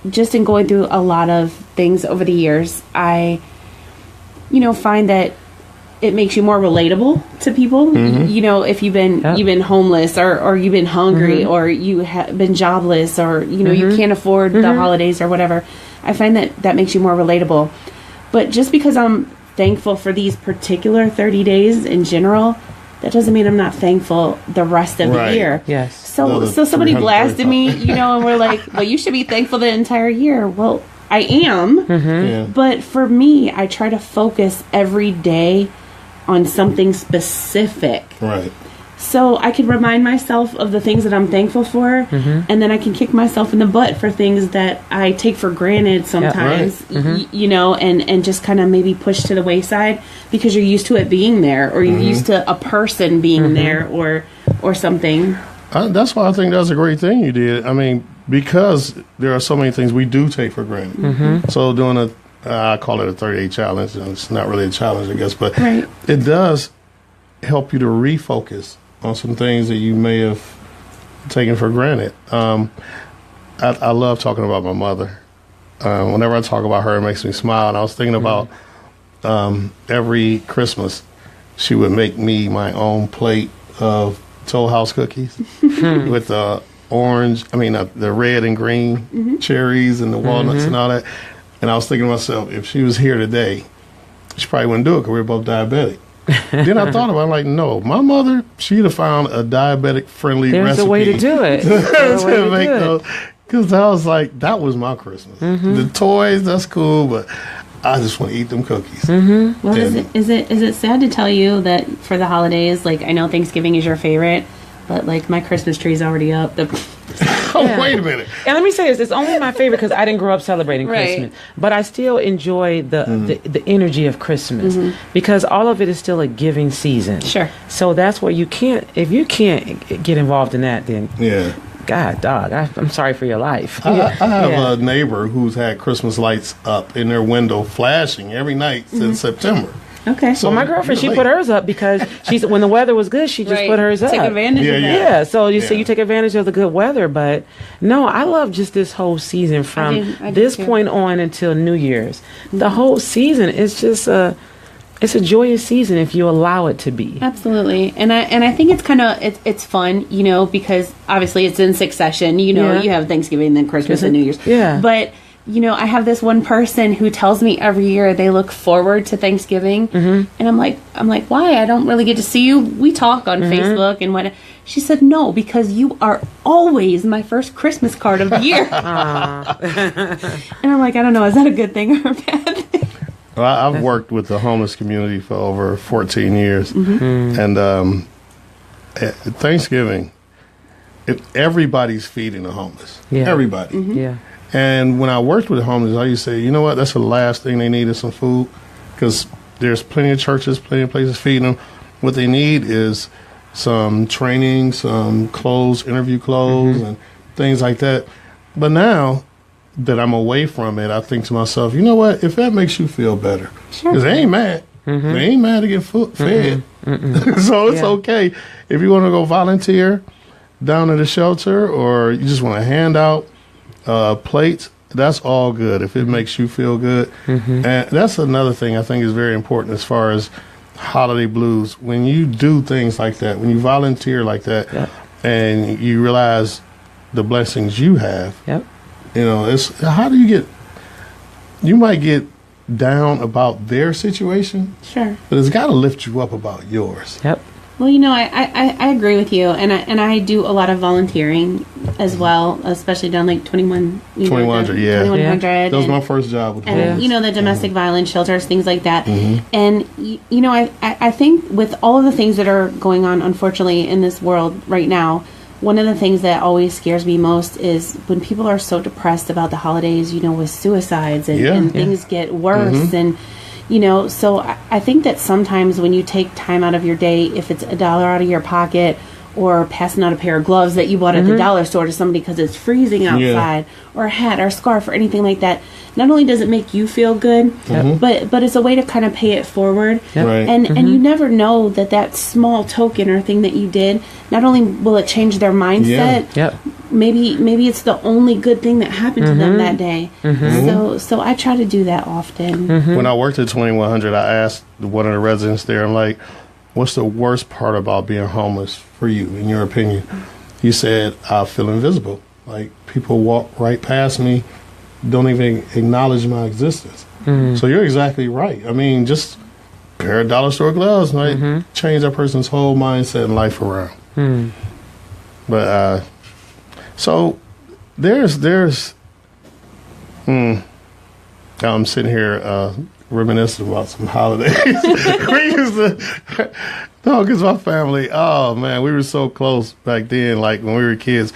just in going through a lot of things over the years, I, find that it makes you more relatable to people. If you've been homeless or you've been hungry or you have been jobless or, you can't afford the holidays or whatever, I find that makes you more relatable. But just because I'm thankful for these particular 30 days in general, that doesn't mean I'm not thankful the rest of the year. So somebody blasted me, and we're like, well, you should be thankful the entire year. Well, I am. But for me, I try to focus every day on something specific. So I can remind myself of the things that I'm thankful for, and then I can kick myself in the butt for things that I take for granted sometimes, and just kind of maybe push to the wayside because you're used to it being there, or you're used to a person being there, or something. That's why I think that's a great thing you did. I mean, because there are so many things we do take for granted. So doing I call it a 30-day challenge. It's not really a challenge, I guess, but it does help you to refocus on some things that you may have taken for granted. I love talking about my mother whenever I talk about her, it makes me smile. And I was thinking about every Christmas, she would make me my own plate of Toll House cookies with the red and green cherries and the walnuts and all that. And I was thinking to myself, if she was here today, she probably wouldn't do it because we were both diabetic. Then I thought about it, I'm like, no, my mother, she'd have found a diabetic-friendly recipe. There's a way to do it. Because I was like, that was my Christmas. The toys, that's cool, but I just want to eat them cookies. Well, is it sad to tell you that for the holidays, like, I know Thanksgiving is your favorite, but like my Christmas tree's already up. Wait a minute. And let me say this: it's only my favorite because I didn't grow up celebrating Christmas, but I still enjoy the energy of Christmas because all of it is still a giving season. Sure. So that's where if you can't get involved in that, then God, dog, I'm sorry for your life. I have a neighbor who's had Christmas lights up in their window flashing every night since September. Okay. So my girlfriend, she put hers up because when the weather was good, she just put hers up. Take advantage of that. Yeah. So you take advantage of the good weather, but no, I love just this whole season from this point on until New Year's. The whole season is just it's a joyous season if you allow it to be. Absolutely. And I think it's kind of it's fun, because obviously it's in succession. You have Thanksgiving, then Christmas and New Year's. Yeah. But I have this one person who tells me every year they look forward to Thanksgiving, and I'm like, why? I don't really get to see you. We talk on Facebook and what. She said, no, because you are always my first Christmas card of the year. And I'm like, I don't know, is that a good thing or a bad thing? Well, I've worked with the homeless community for over 14 years, and Thanksgiving, everybody's feeding the homeless. Yeah. Everybody. Yeah. And when I worked with the homeless, I used to say, you know what, that's the last thing they need is some food, because there's plenty of churches, plenty of places feeding them. What they need is some training, some clothes, interview clothes, and things like that. But now that I'm away from it, I think to myself, you know what, if that makes you feel better, because they ain't mad. They ain't mad to get fed. So it's okay. If you want to go volunteer down at the shelter, or you just want to hand out plates, that's all good if it makes you feel good. And that's another thing I think is very important as far as holiday blues. When you do things like that, when you volunteer like that, and you realize the blessings you have, it's how do you might get down about their situation, but it's got to lift you up about yours. Well, I agree with you, and I do a lot of volunteering as well, especially down like 2100. 2100. That was my first job with the domestic violence shelters, things like that. And I think with all of the things that are going on, unfortunately, in this world right now, one of the things that always scares me most is when people are so depressed about the holidays, with suicides and things get worse and. So I think that sometimes when you take time out of your day, if it's $1 out of your pocket or passing out a pair of gloves that you bought at the dollar store to somebody because it's freezing outside, or a hat or a scarf or anything like that, not only does it make you feel good, but it's a way to kind of pay it forward. And you never know that small token or thing that you did, not only will it change their mindset, maybe it's the only good thing that happened to them that day. So I try to do that often. When I worked at 2100, I asked one of the residents there, I'm like, what's the worst part about being homeless for you, in your opinion? He said, I feel invisible. Like, people walk right past me, don't even acknowledge my existence. So you're exactly right. I mean, just a pair of dollar store gloves might change that person's whole mindset and life around. But so there's I'm sitting here reminiscing about some holidays. We used to, because my family, oh man, we were so close back then. Like when we were kids,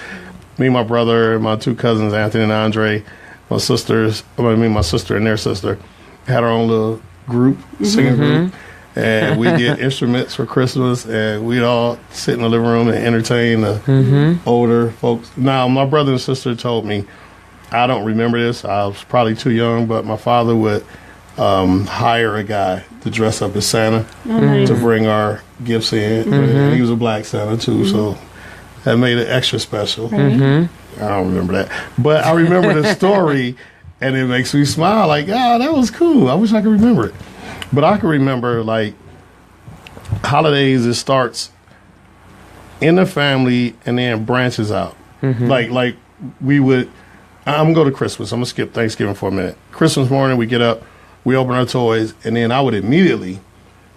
me and my brother and my two cousins, Anthony and Andre, my sister and their sister had our own little group, singing group. And we get instruments for Christmas, and we'd all sit in the living room and entertain the older folks. Now, my brother and sister told me, I don't remember this, I was probably too young, but my father would hire a guy to dress up as Santa to bring our gifts in. And he was a black Santa, too, so that made it extra special. I don't remember that. But I remember the story And it makes me smile like, yeah, that was cool. I wish I could remember it. But I can remember, like, holidays, it starts in the family and then branches out. Like we would, I'm going to go to Christmas. I'm going to skip Thanksgiving for a minute. Christmas morning, we get up, we open our toys, and then I would immediately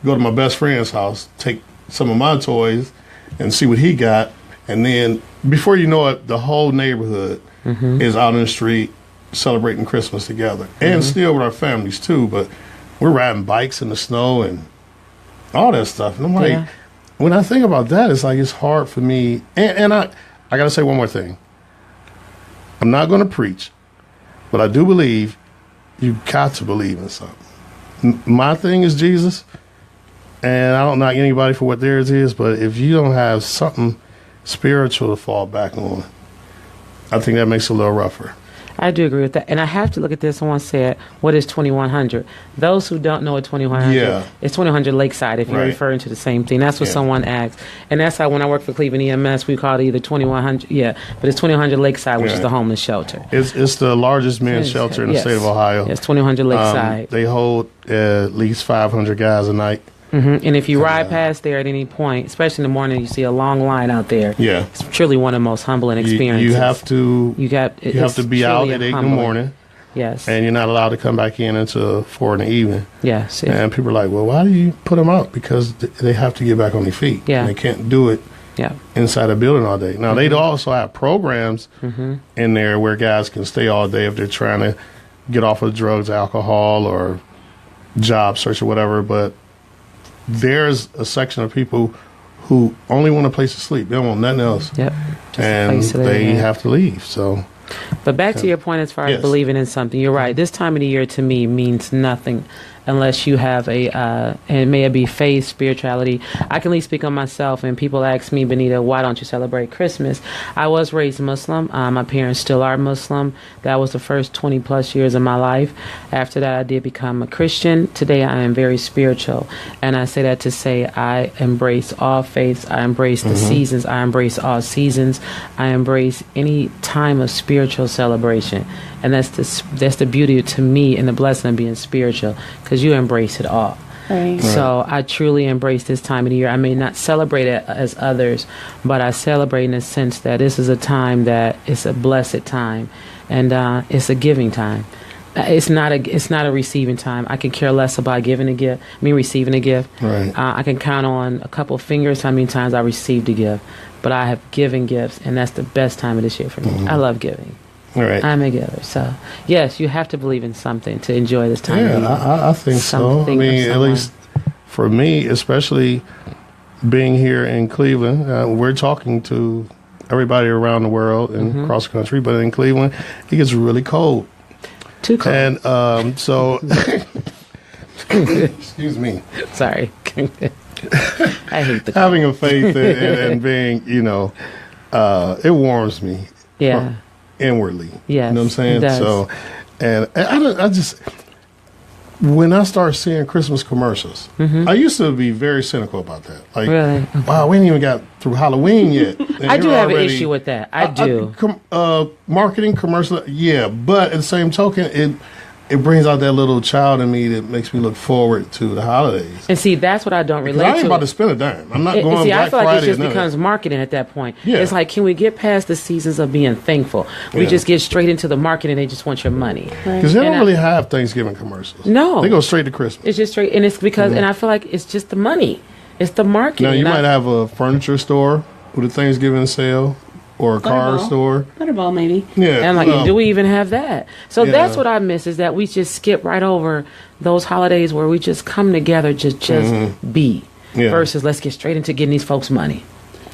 go to my best friend's house, take some of my toys and see what he got. And then before you know it, the whole neighborhood is out in the street celebrating Christmas together. And still with our families too, but we're riding bikes in the snow and all that stuff. And I'm like, when I think about that, it's like it's hard for me. And I got to say one more thing. I'm not going to preach, but I do believe you got to believe in something. My thing is Jesus, and I don't knock anybody for what theirs is, but if you don't have something spiritual to fall back on, I think that makes it a little rougher. I do agree with that. And I have to look at this. Someone said, what is 2100? Those who don't know what 2100 it's 2100 Lakeside, if you're referring to the same thing. That's what someone asked. And that's how when I worked for Cleveland EMS, we called it either 2100, but it's 2100 Lakeside, which is the homeless shelter. It's the largest men's shelter in the state of Ohio. It's 2100 Lakeside. They hold at least 500 guys a night. And if you ride past there at any point, especially in the morning, you see a long line out there. Yeah, it's truly one of the most humbling experiences. You have to be out at 8 in the morning. Yes, and you're not allowed to come back in until 4 in the evening. Yes, and people are like, "Well, why do you put them out?" Because they have to get back on their feet. Yeah, and they can't do it. Inside a building all day. Now they'd also have programs in there where guys can stay all day if they're trying to get off of drugs, alcohol, or job search or whatever, but there's a section of people who only want a place to sleep. They don't want nothing else. Yep. And they have to leave. So, but back to your point as far as believing in something, you're right. This time of the year to me means nothing unless you have and may it be faith, spirituality. I can at least speak on myself, and people ask me, Benita, why don't you celebrate Christmas? I was raised Muslim. My parents still are Muslim. That was the first 20 plus years of my life. After that, I did become a Christian. Today, I am very spiritual, and I say that to say I embrace all faiths. I embrace the seasons. I embrace all seasons. I embrace any time of spiritual celebration. And that's the beauty to me and the blessing of being spiritual, because you embrace it all. Right. So I truly embrace this time of the year. I may not celebrate it as others, but I celebrate in the sense that this is a time that it's a blessed time, and it's a giving time. It's not a receiving time. I can care less about giving a gift. Receiving a gift. Right. I can count on a couple of fingers how many times I received a gift, but I have given gifts, and that's the best time of this year for me. I love giving. Right. I'm a giver. So, yes, you have to believe in something to enjoy this time of year. I think so. I mean, at least for me, especially being here in Cleveland, we're talking to everybody around the world and across the country, but in Cleveland, it gets really cold. Too cold. And so, excuse me. Sorry. I hate the cold. Having a faith and being, it warms me. Yeah. Inwardly. Yeah. You know what I'm saying? So, and I just, when I start seeing Christmas commercials, I used to be very cynical about that. Like, really? Wow, we ain't even got through Halloween yet. I do have an issue with that. I do. Marketing commercial, but at the same token, it brings out that little child in me that makes me look forward to the holidays. And see, that's what I don't relate to. I ain't about to spend a dime. I'm not going see, Black I feel like Friday it just becomes marketing at that point. Yeah. It's like, can we get past the seasons of being thankful? We just get straight into the marketing, and they just want your money. Because they don't really have Thanksgiving commercials. No. They go straight to Christmas. It's just straight, and it's because, and I feel like it's just the money. It's the marketing. Now, you might have a furniture store with a Thanksgiving sale. Or a car store. Butterball, maybe. Yeah. And I'm like, do we even have that? So that's what I miss, is that we just skip right over those holidays where we just come together, just be. Yeah. Versus let's get straight into getting these folks money.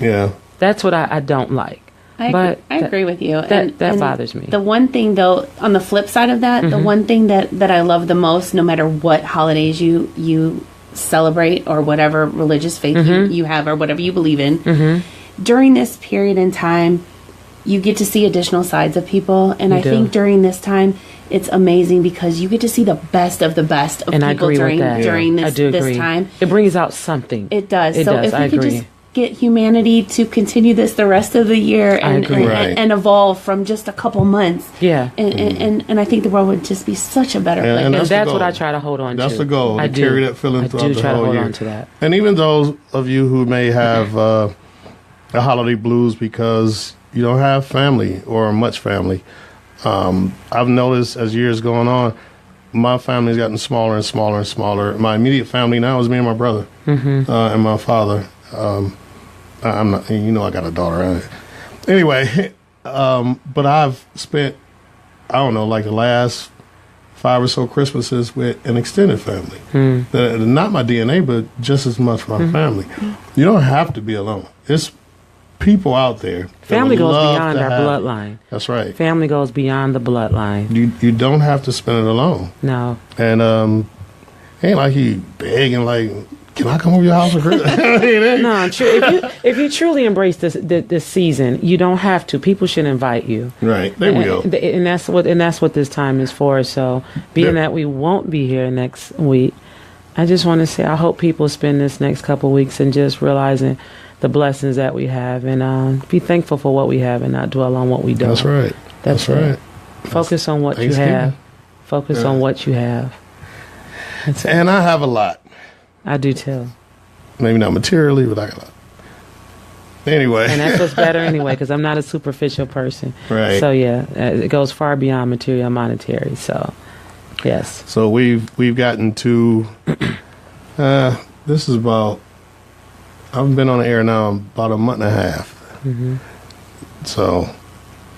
Yeah. That's what I don't like. I agree with you. That bothers me. The one thing, though, on the flip side of that, the one thing that I love the most, no matter what holidays you celebrate or whatever religious faith you have or whatever you believe in, during this period in time, you get to see additional sides of people. And I think during this time, it's amazing because you get to see the best of people during this time. It brings out something. It does. It So does. if we could just get humanity to continue this the rest of the year and evolve from just a couple months. Yeah. And I think the world would just be such a better place. And that's what I try to hold on to. That's the goal. I to carry that feeling throughout the whole year. I do try to hold on to that. And even those of you who may have the holiday blues because you don't have family or much family, I've noticed as years going on, my family's gotten smaller and smaller and smaller. My immediate family now is me and my brother and my father. I'm not, I got a daughter. Right? Anyway, but I've spent, I don't know, like the last 5 or so Christmases with an extended family. Not my DNA, but just as much my family. You don't have to be alone. It's people out there. Family goes beyond our bloodline. That's right. Family goes beyond the bloodline. You don't have to spend it alone. No. And ain't like he begging like, can I come over your house for Christmas? No, if you truly embrace this season, you don't have to. People should invite you. Right. There we go. And that's what this time is for. So being that we won't be here next week, I just want to say I hope people spend this next couple weeks and just realizing the blessings that we have and be thankful for what we have and not dwell on what we don't. That's right. That's right. Focus on what you have. Focus on what you have. And I have a lot. I do too. Maybe not materially, but I got a lot. Anyway. And that's what's better anyway, because I'm not a superficial person. Right. So yeah, it goes far beyond material and monetary. So, yes. So we've gotten to, this is about, I've been on the air now about a month and a half. So,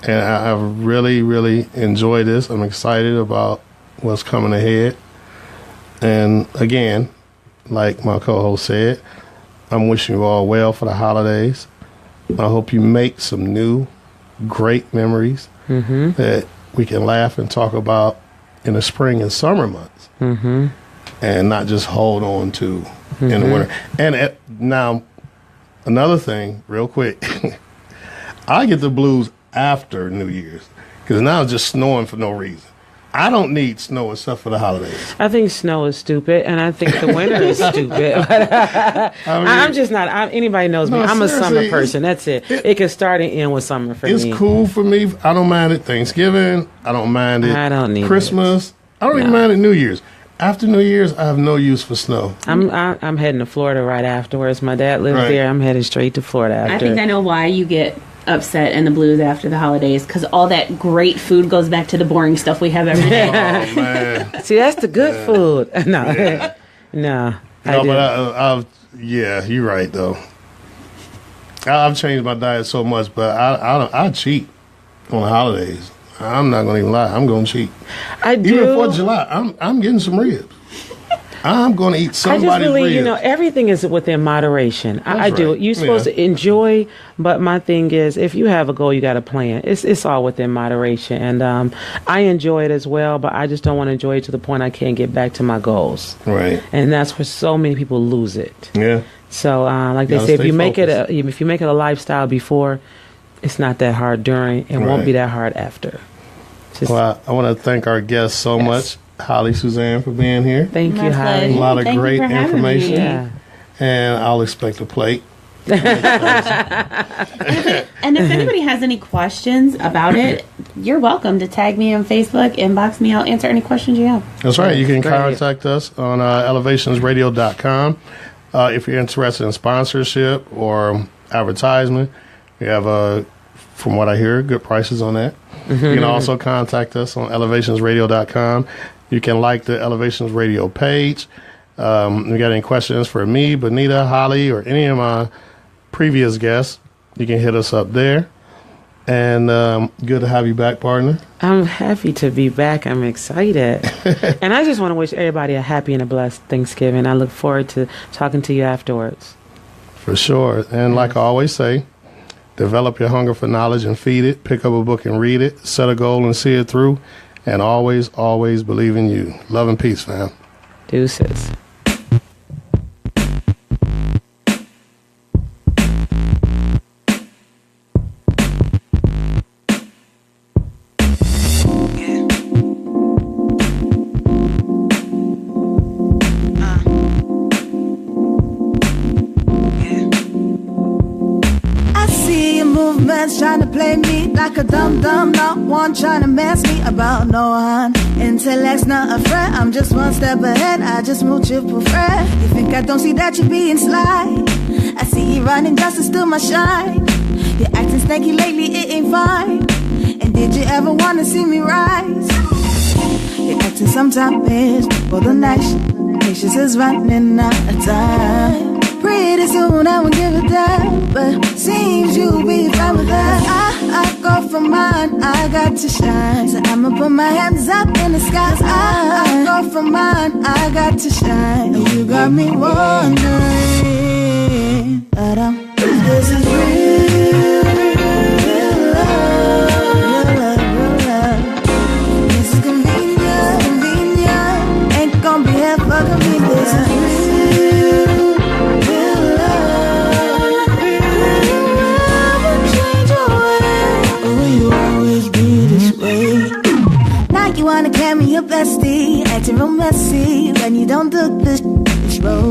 and I've really, really enjoyed this. I'm excited about what's coming ahead. And again, like my co-host said, I'm wishing you all well for the holidays. I hope you make some new, great memories that we can laugh and talk about in the spring and summer months. And not just hold on to in the winter. And now, another thing, real quick, I get the blues after New Year's because now it's just snowing for no reason. I don't need snow except for the holidays. I think snow is stupid, and I think the winter is stupid. I'm just not. Anybody knows me. I'm a summer person. That's it. It can start and end with summer for me. It's cool for me. I don't mind it. Thanksgiving. I don't mind it. I don't need Christmas. I don't even mind it. New Year's. After New Year's, I have no use for snow. I'm heading to Florida right afterwards. My dad lives there. I'm headed straight to Florida after. I think I know why you get upset and the blues after the holidays, because all that great food goes back to the boring stuff we have every day. Oh man! See, that's the good food. No. But you're right though. I've changed my diet so much, but I cheat on the holidays. I'm not gonna even lie. I'm gonna cheat. I do. Even 4th of July, I'm getting some ribs. I'm going to eat somebody's I just believe, ribs. everything is within moderation. I do. You're supposed to enjoy, but my thing is, if you have a goal, you got a plan. It's all within moderation. And I enjoy it as well, but I just don't want to enjoy it to the point I can't get back to my goals. Right. And that's where so many people lose it. Yeah. So, like they say, if you make it a lifestyle before, it's not that hard during, and won't be that hard after. Well, I want to thank our guests so much. Holly Suzzane for being here. Thank you, Holly. A lot of great information. Yeah. And I'll expect a plate. And if anybody has any questions about it, you're welcome to tag me on Facebook, inbox me. I'll answer any questions you have. That's right. You can contact us on elevationsradio.com. If you're interested in sponsorship or advertisement, we have, from what I hear, good prices on that. You can also contact us on elevationsradio.com. You can like the Elevations Radio page. If you got any questions for me, Benita, Holly, or any of my previous guests, you can hit us up there. And good to have you back, partner. I'm happy to be back. I'm excited. And I just want to wish everybody a happy and a blessed Thanksgiving. I look forward to talking to you afterwards. For sure. And like I always say, develop your hunger for knowledge and feed it. Pick up a book and read it. Set a goal and see it through. And always, always believe in you. Love and peace, fam. Deuces. movements trying to play me like a dumb, not one trying to mess me about no one. Intellect's not a friend, I'm just one step ahead, I just move triple threat. You think I don't see that you're being sly? I see you running just to steal my shine. You're acting snaky lately, it ain't fine. And did you ever wanna see me rise? You're acting sometimes for the night. Patience is running out of time. Pretty soon I won't give a damn, but seems you'll be fine with that. I go for mine, I got to shine. So I'ma put my hands up in the sky. I go for mine, I got to shine. And you got me wondering, but this is real, real love, real love. This is convenient, ain't gonna be here for convenience. This is real. You wanna carry me your bestie, acting real messy when you don't do this rose.